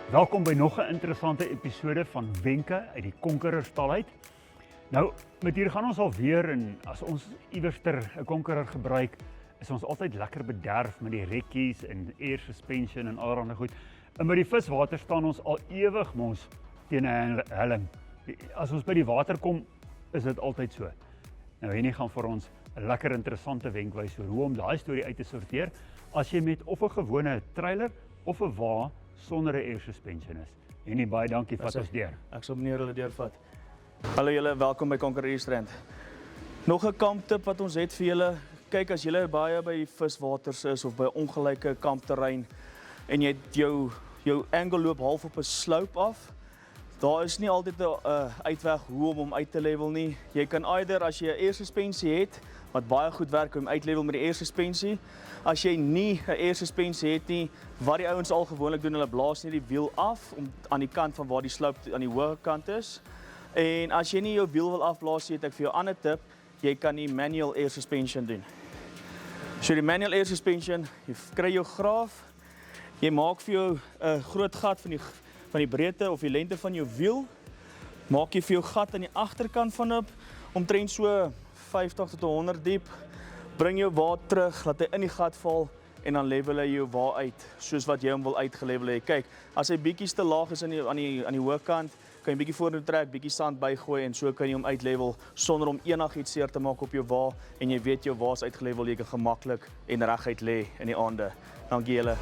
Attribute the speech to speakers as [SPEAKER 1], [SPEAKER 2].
[SPEAKER 1] Welkom by nog 'n interessante episode van Wenke uit die Konqueror stal uit. Nou, met hier gaan ons alweer en as ons iewerster 'n Konqueror gebruik, is ons altyd lekker bederf met die rekkies en air suspension en allerlei goed. En by die viswater staan ons al ewig mos teen 'n helling. As ons by die water kom, is dit altyd so. Nou Henny gaan vir ons 'n lekker interessante wenk wys oor hoe om daai storie uit te sorteer as jy met of 'n gewone trailer of 'n wa sonder 'n air suspension is. Henny, baie dankie, vat ons deur.
[SPEAKER 2] Ek sal meneer hulle deurvat. Hallo julle, welkom by Konqueror Strand. Nog 'n kamptip wat ons het vir julle. Kyk, as julle baie by viswaters is of by ongelyke kampterrein en jy het jou angle loop half op 'n slope af, daar is nie altyd 'n uitweg hoe om hom uit te level nie. Jy kan either as jy 'n air suspensie het wat baie goed werk om uit level met die air suspensie. As jy nie 'n air suspensie het nie, wat die ouens al gewoonlik doen, hulle blaas net die wiel af om aan die kant van waar die slope aan die hoë kant is. En as jy nie jou wiel wil afblaas nie, het ek vir jou 'n ander tip, jy kan die manual air suspension doen. So die manual air suspension, jy kry jou graaf, jy maak vir jou 'n groot gat van die breedte of die lengte van jou wiel, maak jy vir jou gat aan die agterkant van op, omtrent so 50 tot 100 diep, bring jou wa terug, laat hy in die gat val en dan level hy jou wa uit, soos wat jy hom wil uitgelevel hê. Kyk, as hy bietjies te laag is aan die hoë kant, kan jy bietjie vorentoe trek, bietjie sand bygooi en so kan jy hom uitlevel sonder om enigiets seer te maak op jou wa en jy weet jou wa is uitgelevel, jy kan gemaklik en reguit lê in die aande. Dankie julle.